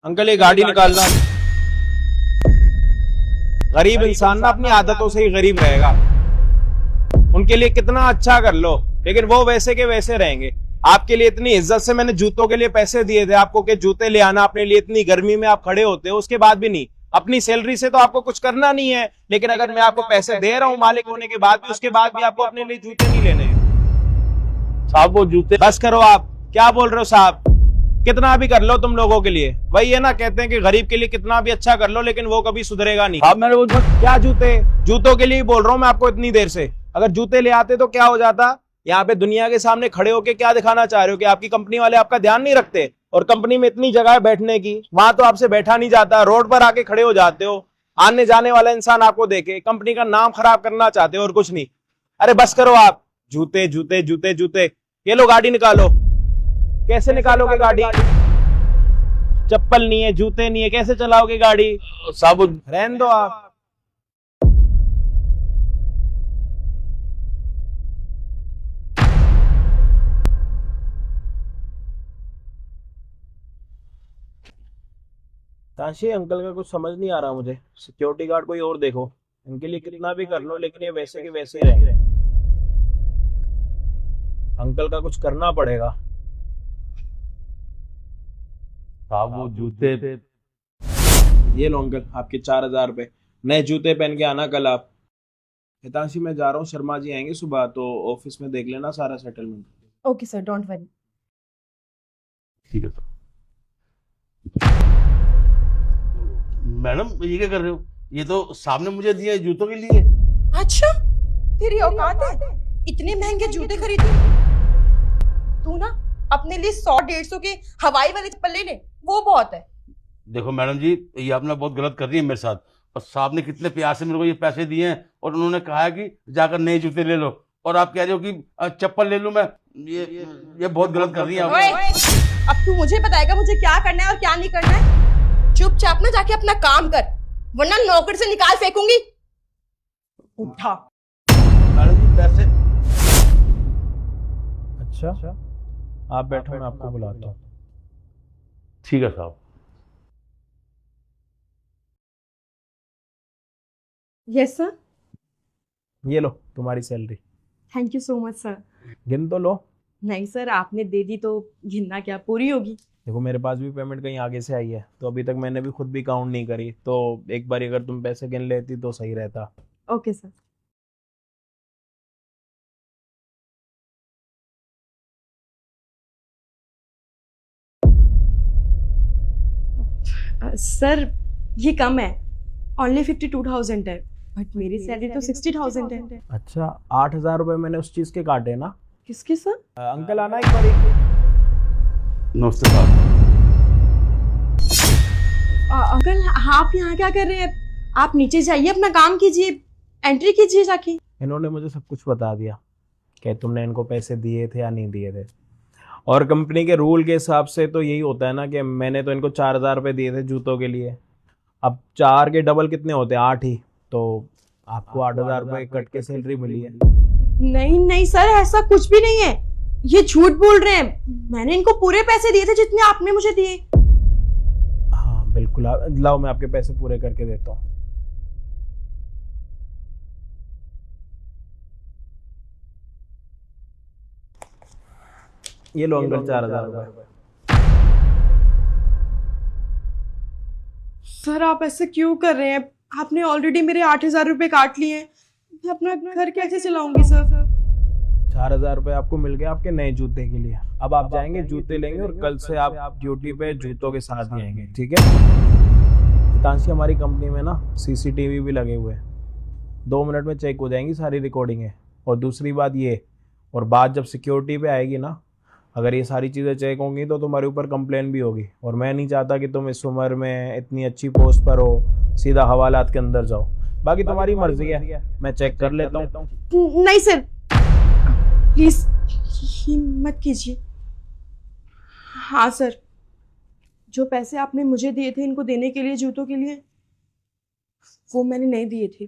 Uncle ये गाड़ी निकालना। गरीब इंसान ना अपनी आदतों से ही गरीब रहेगा। उनके लिए कितना अच्छा कर लो, लेकिन वो वैसे के वैसे रहेंगे। आपके लिए इतनी इज्जत से मैंने जूतों के लिए पैसे दिए थे आपको कि जूते ले आना, अपने लिए इतनी गर्मी में आप खड़े होते हो, उसके बाद भी नहीं। अपनी सैलरी से तो आपको कुछ करना नहीं है, लेकिन अगर मैं आपको पैसे दे रहा हूं मालिक होने के बाद भी, उसके बाद भी आपको अपने लिए जूते नहीं लेने। साहब वो जूते। बस करो, आप क्या बोल रहे हो साहब? कितना भी कर लो तुम लोगों के लिए, वही है ना, कहते हैं कि गरीब के लिए कितना भी अच्छा कर लो लेकिन वो कभी सुधरेगा नहीं। साहब मैंने वो क्या जूते? जूतों के लिए ही बोल रहा हूं मैं आपको इतनी देर से। अगर जूते ले आते तो क्या हो जाता? यहाँ पे दुनिया के सामने खड़े होके क्या दिखाना चाह रहे हो कि आपकी कंपनी वाले आपका ध्यान नहीं रखते? और कंपनी में इतनी जगह है बैठने की, वहां तो आपसे बैठा नहीं जाता, रोड पर आके खड़े हो जाते हो। आने जाने वाला इंसान आपको देखे कंपनी का नाम खराब करना चाहते हो और कुछ नहीं। अरे बस करो आप। जूते जूते जूते जूते। ये लो गाड़ी निकालो। कैसे निकालोगे गाड़ी? चप्पल नहीं है, जूते नहीं है, कैसे चलाओगे गाड़ी? साहब वो रहने दो आप। ताशी अंकल का कुछ समझ नहीं आ रहा मुझे। सिक्योरिटी गार्ड कोई और देखो। इनके लिए कितना भी कर लो लेकिन ये वैसे के वैसे ही रहेंगे। अंकल का कुछ करना पड़ेगा। साहब वो जूते। ये लो अंकल आपके 4,000 रुपए। नए जूते पहन के आना कल आप। हितांशी मैं जा रहा हूँ, शर्मा जी आएंगे सुबह, तो ऑफिस में देख लेना सारा settlement. Okay sir, don't worry. ठीक है सर। मैडम ये क्या कर रहे हो? ये तो सामने मुझे दिए जूतों के लिए। अच्छा, तेरी औकात है इतने महंगे जूते खरीदे? तू ना अपने लिए 100-150 के हवाई वाले चप्पल ले ले, वो बहुत है। देखो मैडम जी, ये आपने बहुत गलत कर रही है मेरे साथ। और साहब ने कितने प्यार से मेरे को ये पैसे दिए हैं और उन्होंने कहा है कि जाकर नए जूते ले लो, और आप कह रहे हो कि चप्पल ले लूं मैं। ये बहुत गलत कर रही है ओए, आप। अब तू मुझे बताएगा मुझे क्या करना है और क्या नहीं करना है? चुपचाप ना जाके अपना काम कर, वरना नौकर से निकाल फेंकूंगी। उठा। मैडम जी पैसे। अच्छा आप बैठो, मैं आपको बुलाता हूँ। ठीक है साहब। Yes sir. ये लो तुम्हारी salary. Thank you so much sir. गिन तो लो। नहीं सर, आपने दे दी तो गिनना क्या, पूरी होगी। देखो मेरे पास भी पेमेंट कहीं आगे से आई है, तो अभी तक मैंने भी खुद भी काउंट नहीं करी, तो एक बार अगर तुम पैसे गिन लेती तो सही रहता। Okay sir. सर ये कम है, ओनली 52,000 है, बट मेरी सैलरी तो 60,000 है। अच्छा 8,000 रुपए मैंने उस चीज के काटे ना। किसके सर? अंकल आना एक बार। नमस्ते साहब। अंकल आप यहाँ क्या कर रहे हैं? आप नीचे जाइए, अपना काम कीजिए, एंट्री कीजिए जाके। इन्होंने मुझे सब कुछ बता दिया कि तुमने इनको पैसे दिए थे या नहीं दिए थे, और कंपनी के रूल के हिसाब से तो यही होता है ना कि मैंने तो इनको 4,000 रुपये दिए थे जूतों के लिए। अब 4 के डबल कितने होते हैं? 8 ही, तो आपको 8,000 रुपये कट के सैलरी मिली है। नहीं नहीं सर, ऐसा कुछ भी नहीं है, ये झूठ बोल रहे हैं। मैंने इनको पूरे पैसे दिए थे जितने आपने मुझे दिए। हाँ बिल्कुल, लाओ मैं आपके पैसे पूरे करके देता हूँ। ये लो अंकल 4,000 रुपये। सर आप ऐसे क्यों कर रहे हैं? आपने ऑलरेडी मेरे 8,000 रुपए काट लिए हैं, मैं अपना घर कैसे चलाऊंगी सर? 4,000 रुपये आपको मिल गए आपके नए जूते के लिए। अब आप जाएंगे जूते लेंगे, और कल से आप ड्यूटी पे जूतों के साथ ही आएंगे, ठीक है? हितांशी हमारी कंपनी में ना CCTV भी लगे हुए हैं, 2 मिनट में चेक हो जाएंगी सारी रिकॉर्डिंगें। और दूसरी बात ये, और बात जब सिक्योरिटी पे आएगी ना, अगर ये सारी चीज़ें चेक होंगी तो तुम्हारे ऊपर कंप्लेन भी होगी, और मैं नहीं चाहता कि तुम इस उम्र में इतनी अच्छी पोस्ट पर हो सीधा हवालात के अंदर जाओ। बाकी तुम्हारी मर्जी है, मैं चेक कर लेता हूँ। नहीं सर, प्लीज मत कीजिए। हाँ सर, जो पैसे आपने मुझे दिए थे इनको देने के लिए, जूतों के लिए, वो मैंने नहीं दिए थे,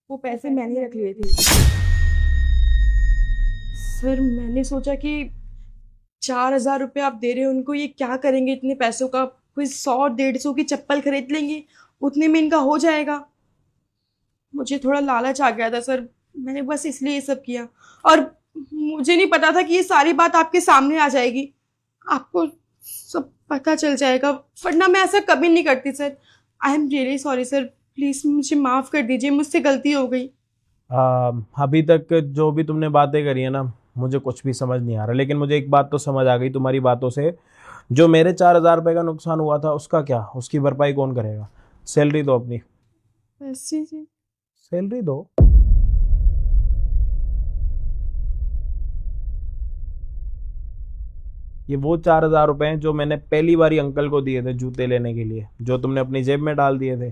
वो पैसे मैंने रख लिए थे। सर मैंने सोचा कि 4,000 रुपये आप दे रहे हो उनको, ये क्या करेंगे इतने पैसों का, कोई 100-150 की चप्पल खरीद लेंगे, उतने में इनका हो जाएगा। मुझे थोड़ा लालच आ गया था सर, मैंने बस इसलिए ये सब किया। और मुझे नहीं पता था कि ये सारी बात आपके सामने आ जाएगी, आपको सब पता चल जाएगा, वरना मैं ऐसा कभी नहीं करती sir. I am really sorry sir, please मुझे माफ़ कर दीजिए, मुझसे गलती हो गई। अभी तक जो भी तुमने बातें करी है ना, मुझे कुछ भी समझ नहीं आ रहा, लेकिन मुझे एक बात तो समझ आ गई तुम्हारी बातों से। जो मेरे 4,000 रुपये का नुकसान हुआ था उसका क्या, उसकी भरपाई कौन करेगा? सैलरी दो अपनी, वैसे जी सैलरी दो। ये वो 4,000 रुपये हैं जो मैंने पहली बारी अंकल को दिए थे जूते लेने के लिए, जो तुमने अपनी जेब में डाल दिए थे।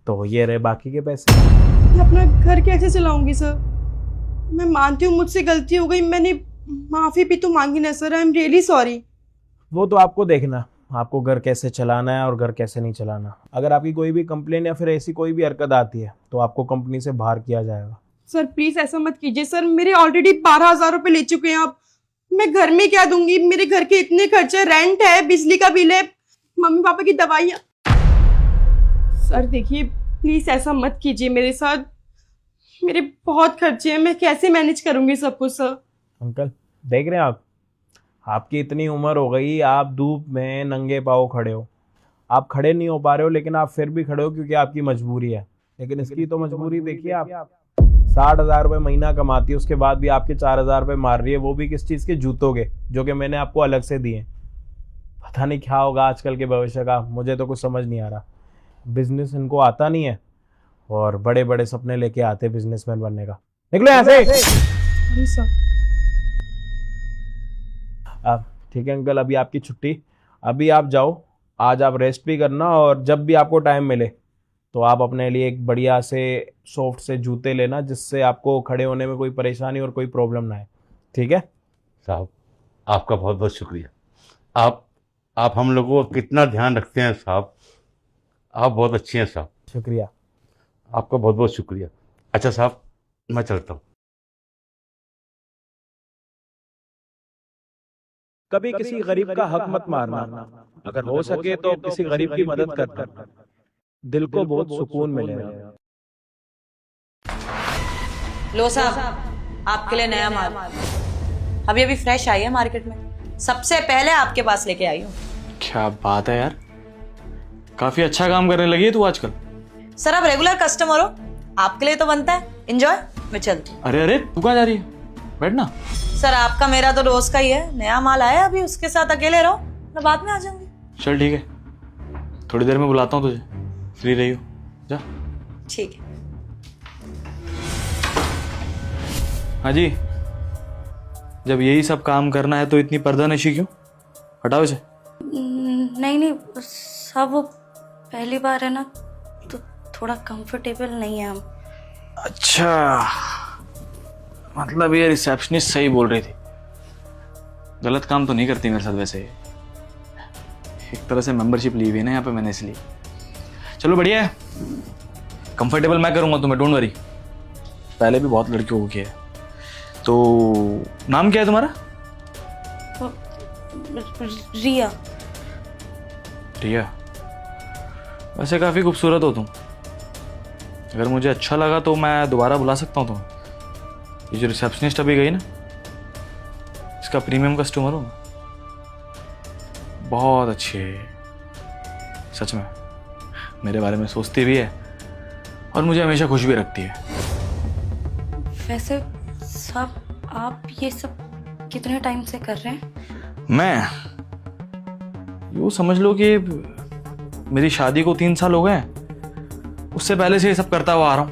तो ये रहे बाकी के पैसे। मैं अपना घर कैसे चलाऊंगी सर? मैं मानती हूँ मुझसे गलती हो गई, मैंने माफ़ी भी तो मांगी ना sir. I am really sorry. वो तो आपको देखना, आपको घर कैसे चलाना है और घर कैसे नहीं चलाना। अगर आपकी कोई भी कंप्लेन या फिर ऐसी कोई भी हरकत आती है तो आपको कंपनी से बाहर किया जाएगा। सर प्लीज़ ऐसा मत कीजिए सर, मेरे ऑलरेडी 12,000 रुपये ले चुके हैं आप। मैं घर में क्या दूंगी? मेरे घर के इतने खर्चे, रेंट है, बिजली का बिल है, मम्मी पापा की दवाइयाँ। सर देखिए प्लीज़ ऐसा मत कीजिए मेरे साथ, मेरे बहुत खर्चे हैं, मैं कैसे मैनेज करूंगी सब कुछ सर? अंकल देख रहे हैं आप, आपकी इतनी उम्र हो गई, आप धूप में नंगे पाँव खड़े हो। आप खड़े नहीं हो पा रहे हो, लेकिन आप फिर भी खड़े हो क्योंकि आपकी मजबूरी है। लेकिन इसकी तो मजबूरी देखिए आप 60,000 रुपये महीना कमाती है, उसके बाद भी आपके 4,000 रुपये मार रही है, वो भी किस चीज़ के? जूतों के, जो कि मैंने आपको अलग से दिए। पता नहीं क्या होगा आजकल के भविष्य का, मुझे तो कुछ समझ नहीं आ रहा। बिजनेस इनको आता नहीं है और बड़े बड़े सपने लेके आते बिजनेसमैन बनने का। निकलो यहाँ से। अरे सर ठीक है अंकल, अभी आपकी छुट्टी, अभी आप जाओ। आज आप रेस्ट भी करना और जब भी आपको टाइम मिले तो आप अपने लिए एक बढ़िया से सॉफ्ट से जूते लेना, जिससे आपको खड़े होने में कोई परेशानी और कोई प्रॉब्लम ना आए। ठीक है साहब, आपका बहुत बहुत शुक्रिया। आप हम लोगों का कितना ध्यान रखते हैं साहब, आप बहुत अच्छे हैं साहब। शुक्रिया। आपका बहुत बहुत शुक्रिया। अच्छा साहब, मैं चलता हूँ। कभी किसी गरीब का हक मत मारना, अगर हो सके तो किसी गरीब की मदद करना, दिल को बहुत सुकून मिलेगा। लो साहब, आपके लिए नया माल अभी अभी फ्रेश आई है मार्केट में, सबसे पहले आपके पास लेके आई हूँ। क्या बात है यार, काफी अच्छा काम करने लगी है तू आजकल। सर आप रेगुलर कस्टमर हो, आपके लिए तो बनता है। एंजॉय, मैं चलती हूँ। अरे अरे तू कहाँ जा रही है? बैठना। सर आपका मेरा तो रोज का ही है, नया माल आया अभी, उसके साथ अकेले रहो, मैं बाद में आ जाऊंगी। चल ठीक है, थोड़ी देर में बुलाता हूँ तुझे, फ्री रही हो, जा। ठीक है। हाँ जी, जब यही सब काम करना है तो इतनी पर्दानशी क्यों? हटाओ इसे। नहीं नहीं सब, वो पहली बार है ना तो थोड़ा कंफर्टेबल नहीं है हम। अच्छा, मतलब ये रिसेप्शनिस्ट सही बोल रही थी, गलत काम तो नहीं करती मेरे साथ वैसे। एक तरह से मेंबरशिप ली हुई है ना यहाँ पे मैंने, इसलिए। चलो बढ़िया है, कंफर्टेबल मैं करूँगा तुम्हें, डोंट वरी। पहले भी बहुत लड़कियों को किया है। तो नाम क्या है तुम्हारा? रिया। रिया, वैसे काफ़ी खूबसूरत हो तुम। अगर मुझे अच्छा लगा तो मैं दोबारा बुला सकता हूँ तुम्हें। ये जो रिसेप्शनिस्ट अभी गई ना, इसका प्रीमियम कस्टमर हूँ। बहुत अच्छी है सच में, मेरे बारे में सोचती भी है और मुझे हमेशा खुश भी रखती है। वैसे साहब आप ये सब कितने टाइम से कर रहे हैं? मैं यूँ समझ लो कि मेरी शादी को 3 साल हो गए हैं, उससे पहले से ये सब करता हुआ आ रहा हूँ।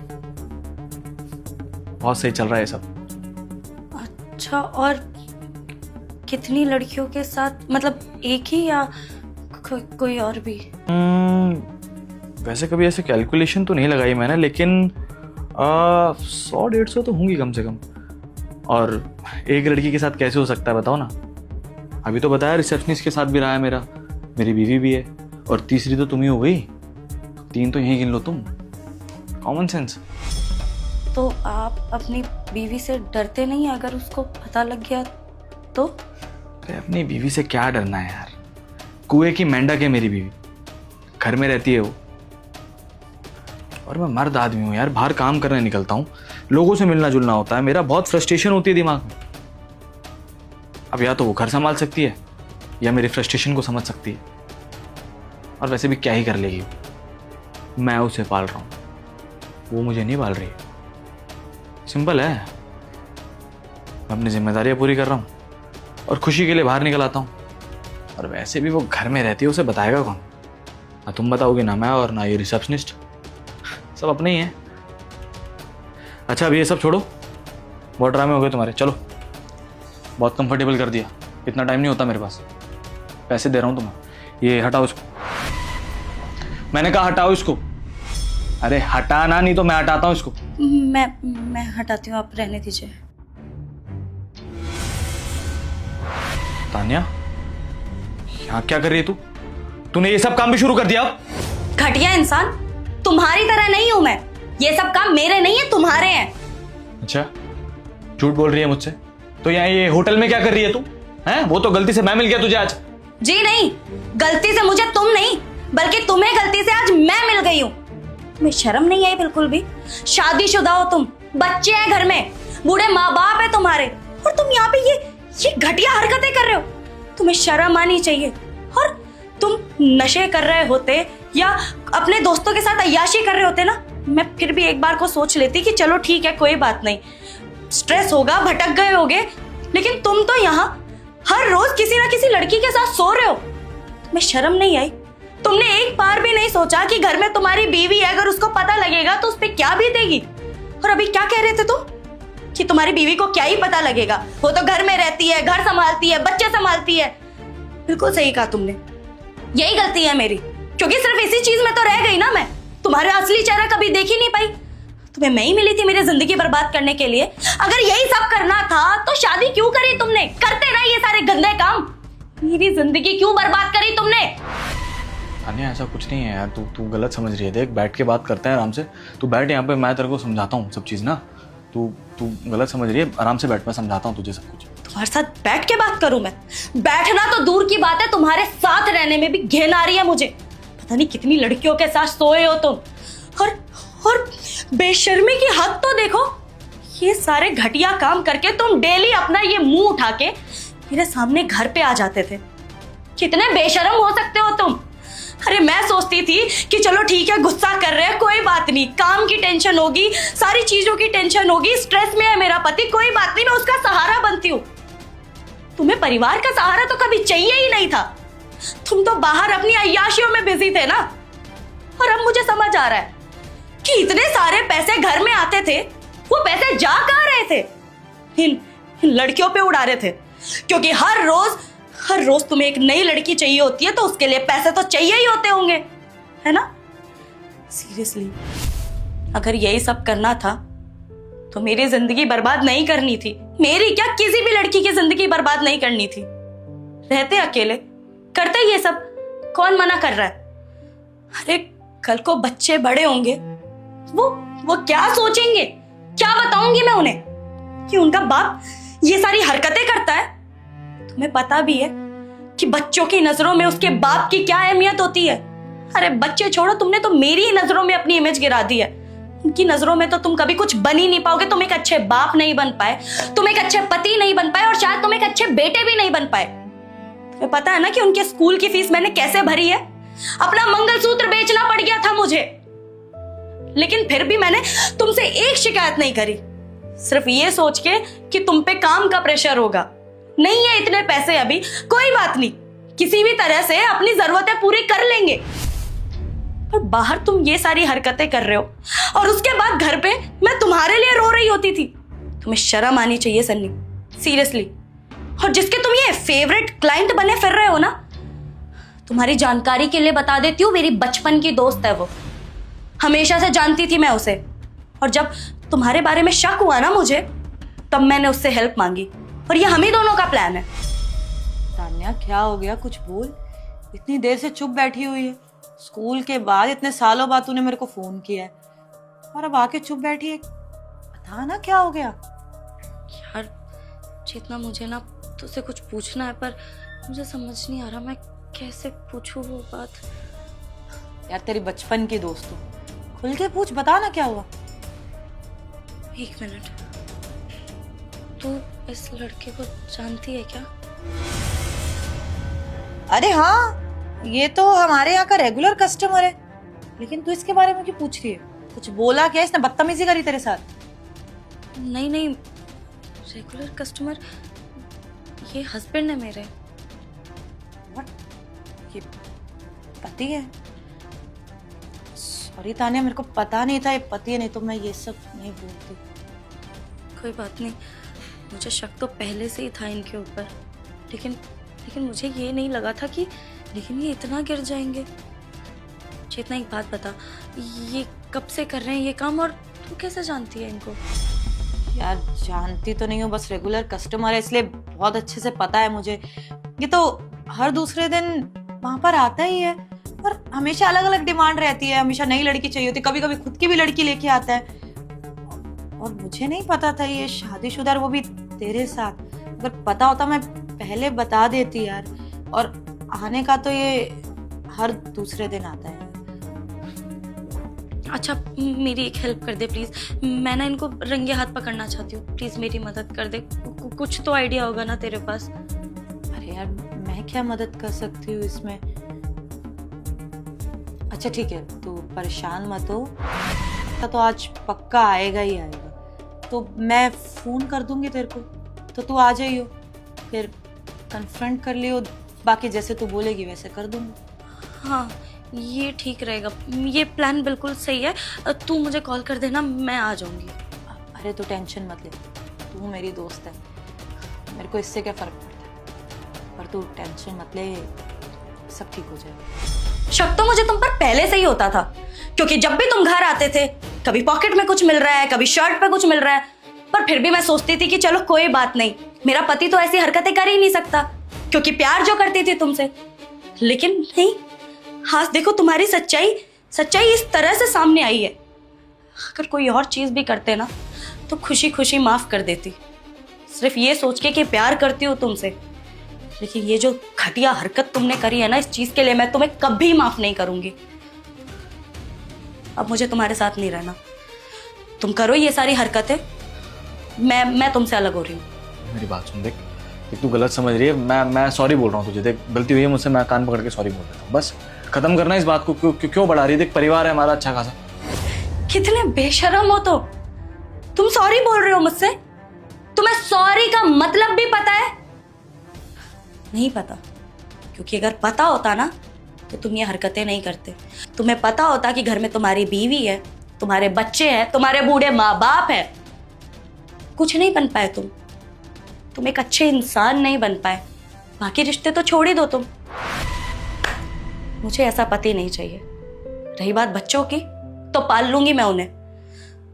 बहुत सही चल रहा है ये सब। अच्छा, और कितनी लड़कियों के साथ, मतलब एक ही या कोई और भी? वैसे कभी ऐसे कैलकुलेशन तो नहीं लगाई मैंने, लेकिन 100-150 तो होंगी कम से कम। और एक लड़की के साथ कैसे हो सकता है बताओ ना? अभी तो बताया रिसेप्शनिस्ट के साथ भी रहा है मेरा, मेरी बीवी भी है, और तीसरी तो तुम ही हो गई। 3 तो यहीं गिन लो तुम। Common sense. तो आप अपनी बीवी से डरते नहीं, अगर उसको पता लग गया तो? अरे अपनी बीवी से क्या डरना है यार, कुएं की मेंढक है मेरी बीवी, घर में रहती है वो। और मैं मर्द आदमी हूँ यार, बाहर काम करने निकलता हूँ, लोगों से मिलना जुलना होता है, मेरा बहुत फ्रस्ट्रेशन होती है दिमाग में। अब या तो वो घर संभाल सकती है या मेरी फ्रस्ट्रेशन को समझ सकती है। और वैसे भी क्या ही कर लेगी, मैं उसे पाल रहा हूँ, वो मुझे नहीं पाल रही। सिंपल है, मैं अपनी जिम्मेदारियां पूरी कर रहा हूँ और खुशी के लिए बाहर निकल आता हूँ। और वैसे भी वो घर में रहती है, उसे बताएगा कौन? ना तुम बताओगे, ना मैं, और ना ये रिसेप्शनिस्ट, सब अपने ही हैं। अच्छा अब ये सब छोड़ो, बहुत ड्रामे हो गए तुम्हारे, चलो। बहुत कंफर्टेबल कर दिया, इतना टाइम नहीं होता मेरे पास, पैसे दे रहा हूँ तुम्हें, ये हटाओ इसको। मैंने कहा हटाओ इसको। अरे हटाना नहीं तो मैं हटाता हूँ इसको। मैं हटाती हूँ, आप रहने दीजिए। तान्या, यहाँ क्या कर रही है तू? तूने ये सब काम भी शुरू कर दिया अब? घटिया इंसान, तुम्हारी तरह नहीं हूं मैं। ये सब काम मेरे नहीं है, तुम्हारे हैं। अच्छा, झूठ बोल रही है मुझसे? तो यहाँ ये होटल में क्या कर रही है तू? हैं? वो तो गलती से मैं मिल गया तुझे आज। जी नहीं, गलती से मुझे तुम नहीं, बल्कि तुम्हें गलती से आज मैं मिल गई हूँ। तुम्हें शर्म नहीं आई बिल्कुल भी? शादीशुदा हो तुम, बच्चे हैं घर में, बूढ़े माँ बाप है तुम्हारे, और तुम यहाँ पे ये घटिया हरकतें कर रहे हो। तुम्हें शर्म आनी चाहिए। और तुम नशे कर रहे होते या अपने दोस्तों के साथ अय्याशी कर रहे होते ना, मैं फिर भी एक बार को सोच लेती कि चलो ठीक है, कोई बात नहीं, स्ट्रेस होगा, भटक गए होगे। लेकिन तुम तो यहाँ हर रोज किसी ना किसी लड़की के साथ सो रहे हो। तुम्हें शर्म नहीं आई? तुमने एक बार भी नहीं सोचा कि घर में तुम्हारी बीवी है, अगर उसको पता लगेगा तो उस पर क्या बीतेगी? और अभी क्या कह रहे थे तुम कि तुम्हारी बीवी को क्या ही पता लगेगा, वो तो घर में रहती है, घर संभालती है, बच्चे संभालती है। बिल्कुल सही कहा तुमने, यही गलती है मेरी, क्योंकि सिर्फ इसी चीज में तो रह गई ना मैं। तुम्हारा असली चेहरा कभी देख ही नहीं पाई। तुम्हें मैं ही मिली थी मेरी जिंदगी बर्बाद करने के लिए। अगर यही सब करना था तो शादी क्यों करी तुमने? करते ना ये सारे गंदे काम। मेरी जिंदगी क्यों बर्बाद करी तुमने? तान्या ऐसा कुछ नहीं है यार, तू गलत समझ रही है। देख, बैठ के बात करते हैं आराम से। तू बैठ यहाँ पे, मैं तेरे को समझाता हूँ सब चीज़ ना। तू गलत समझ रही है, आराम से बैठ, मैं समझाता हूँ तुझे सब कुछ। तुम्हारे साथ बैठ के बात करूं मैं? बैठना तो दूर की बात है, तुम्हारे साथ रहने में भी घिन आ रही है मुझे। पता नहीं कितनी लड़कियों के साथ सोए हो तुम। और बेशर्मी की हद तो देखो। ये सारे घटिया काम करके तुम डेली अपना ये मुंह उठा के मेरे सामने घर पे आ जाते थे। कितने बेशर्म हो सकते हो तुम? अरे मैं सोचती थी कि चलो ठीक है, गुस्सा कर रहे हैं, कोई बात नहीं, काम की टेंशन होगी, सारी चीजों की टेंशन होगी, स्ट्रेस में है मेरा पति, कोई बात नहीं, मैं उसका सहारा बनती हूँ। तुम्हें परिवार का सहारा तो कभी चाहिए ही नहीं था। तुम तो बाहर अपनी अय्याशियों में बिजी थे ना। और अब मुझे समझ आ रहा है कि इतने सारे पैसे घर में आते थे, वो पैसे जा कहाँ रहे थे? इन लड़कियों पे उड़ा रहे थे, क्योंकि हर रोज तुम्हें एक नई लड़की चाहिए होती है, तो उसके लिए पैसे तो चाहिए ही होते होंगे, है ना? सीरियसली, अगर यही सब करना था तो मेरी जिंदगी बर्बाद नहीं करनी थी। मेरी क्या, किसी भी लड़की की जिंदगी बर्बाद नहीं करनी थी। रहते अकेले, करते ये सब, कौन मना कर रहा है? अरे कल को बच्चे बड़े होंगे, वो क्या सोचेंगे? क्या बताऊंगी मैं उन्हें कि उनका बाप ये सारी हरकतें करता है? तुम्हें पता भी है कि बच्चों की नजरों में उसके बाप की क्या अहमियत होती है। अरे बच्चे छोड़ो, तुमने तो मेरी ही नजरों में अपनी इमेज गिरा दी है। उनकी नजरों में तो तुम कभी कुछ बन ही नहीं पाओगे। तुम एक अच्छे बाप नहीं बन पाए, तुम एक अच्छे पति नहीं बन पाए, और शायद तुम एक अच्छे बेटे भी नहीं बन पाए। तुम्हें पता है ना कि उनके स्कूल की फीस मैंने कैसे भरी है? अपना मंगलसूत्र बेचना पड़ गया था मुझे, लेकिन फिर भी मैंने तुमसे एक शिकायत नहीं करी, सिर्फ ये सोच के कि तुम पे काम का प्रेशर होगा। नहीं है इतने पैसे अभी, कोई बात नहीं, किसी भी तरह से अपनी जरूरतें पूरी कर लेंगे। पर बाहर तुम ये सारी हरकतें कर रहे हो, और उसके बाद घर पे मैं तुम्हारे लिए रो रही होती थी। तुम्हें शर्म आनी चाहिए सन्नी, सीरियसली। और जिसके तुम ये फेवरेट क्लाइंट बने फिर रहे हो ना, तुम्हारी जानकारी के लिए बता देती हूँ, मेरी बचपन की दोस्त है वो। हमेशा से जानती थी मैं उसे, और जब तुम्हारे बारे में शक हुआ ना मुझे, तब मैंने उससे हेल्प मांगी, और ये हम ही दोनों का प्लान है। तान्या क्या हो गया, कुछ बोल। इतनी देर से चुप बैठी हुई है। स्कूल के बाद इतने सालों बाद तूने मेरे को फोन किया है, और अब आके चुप बैठी है। बता ना क्या हो गया। यार चेतना, मुझे ना तुझसे कुछ पूछना है, पर मुझे समझ नहीं आ रहा मैं कैसे पूछूं वो बात। यार तेरी बचपन की दोस्त हो, खुल के पूछ, बता ना क्या हुआ। 1 मिनट, तू इस लड़के को जानती है क्या? अरे हाँ, ये तो हमारे यहाँ का रेगुलर कस्टमर है। लेकिन तू इसके बारे में क्यों पूछ रही है? कुछ बोला क्या? इसने बदतमीजी करी तेरे साथ? नहीं नहीं, रेगुलर कस्टमर, ये हस्बैंड है मेरे। What? ये पति है? सॉरी तानिया, मेरे को पता नहीं था ये पति है, नहीं तो मैं ये सब नहीं बोलती। कोई बात नहीं, मुझे शक तो पहले से ही था इनके ऊपर, लेकिन मुझे ये नहीं लगा था कि ये इतना गिर जाएंगे। मुझे इतना एक बात बता, ये कब से कर रहे हैं ये काम, और तू कैसे जानती है इनको? यार जानती तो नहीं हूँ, बस रेगुलर कस्टमर है इसलिए बहुत अच्छे से पता है मुझे। ये तो हर दूसरे दिन वहां पर आता ही है और हमेशा अलग अलग डिमांड रहती है, हमेशा नई लड़की चाहिए होती है, कभी कभी खुद की भी लड़की लेके आता है। और मुझे नहीं पता था ये शादीशुदा है, वो भी तेरे साथ। अगर पता होता मैं पहले बता देती यार। और आने का तो ये हर दूसरे दिन आता है। अच्छा मेरी एक हेल्प कर दे प्लीज, मैं ना इनको रंगे हाथ पकड़ना चाहती हूँ, प्लीज मेरी मदद कर दे। कुछ तो आइडिया होगा ना तेरे पास? अरे यार मैं क्या मदद कर सकती हूँ इसमें? अच्छा ठीक है, तू परेशान मत हो, तो आज पक्का आएगा ही आएगा। तो मैं फोन कर दूंगी तेरे को, तो तू आ जाइयो, फिर कन्फ्रंट कर लियो, बाकी जैसे तू बोलेगी वैसे कर दूंगी। हाँ ये ठीक रहेगा, ये प्लान बिल्कुल सही है। तू मुझे कॉल कर देना, मैं आ जाऊंगी। अरे तू टेंशन मत ले, तू मेरी दोस्त है, मेरे को इससे क्या फर्क पड़ता है। पर तू टेंशन मत ले, सब ठीक हो जाएगा। शक तो मुझे तुम पर पहले से ही होता था, क्योंकि जब भी तुम घर आते थे कभी पॉकेट में कुछ मिल रहा है, कभी शर्ट पे कुछ मिल रहा है, पर फिर भी मैं सोचती थी कि चलो कोई बात नहीं, मेरा पति तो ऐसी हरकतें कर ही नहीं सकता, क्योंकि प्यार जो करती थी तुमसे। लेकिन नहीं, हाँ देखो तुम्हारी सच्चाई इस तरह से सामने आई है। अगर कोई और चीज भी करते ना तो खुशी खुशी माफ कर देती, सिर्फ ये सोच के कि प्यार करती हूँ तुमसे। लेकिन ये जो घटिया हरकत तुमने करी है ना, इस चीज के लिए मैं तुम्हें कभी माफ नहीं करूंगी। अब मुझे तुम्हारे साथ नहीं रहना, तुम करो ये सारी हरकतें, मैं तुमसे अलग हो रही हूँ। मेरी बात सुन, देख तू गलत समझ रही है, मैं सॉरी बोल रहा हूँ तुझे। देख गलती हुई है मुझसे, मैं कान पकड़ के सॉरी बोल देता हूँ, बस खत्म करना इस बात को। क्यों बढ़ा रही है? देख परिवार है हमारा अच्छा खासा। कितने बेशरम हो तुम सॉरी बोल रहे हो मुझसे? तुम्हें सॉरी का मतलब भी पता है? नहीं पता, क्योंकि अगर पता होता ना तो तुम ये हरकतें नहीं करते। तुम्हें पता होता कि घर में तुम्हारी बीवी है, तुम्हारे बच्चे हैं, तुम्हारे बूढ़े माँ बाप है, कुछ नहीं बन पाए तुम एक अच्छे इंसान नहीं बन पाए। बाकी रिश्ते तो छोड़ ही दो तुम। मुझे ऐसा पति नहीं चाहिए। रही बात बच्चों की, तो पाल लूंगी मैं उन्हें,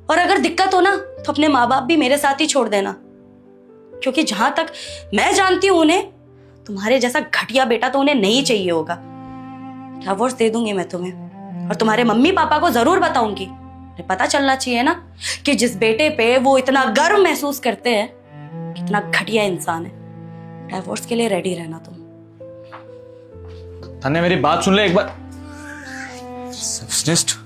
और अगर दिक्कत हो ना तो अपने माँ बाप भी मेरे साथ ही छोड़ देना, क्योंकि जहां तक मैं जानती हूं उन्हें तुम्हारे जैसा घटिया बेटा तो उन्हें नहीं चाहिए होगा। डिवोर्स दे दूंगी मैं तुम्हें, और तुम्हारे मम्मी पापा को जरूर बताऊंगी। उन्हें पता चलना चाहिए ना कि जिस बेटे पे वो इतना गर्व महसूस करते हैं कितना घटिया इंसान है। डिवोर्स के लिए रेडी रहना तुम। तान्या मेरी बात सुन ले एक बार। रिसेप्शनिस्ट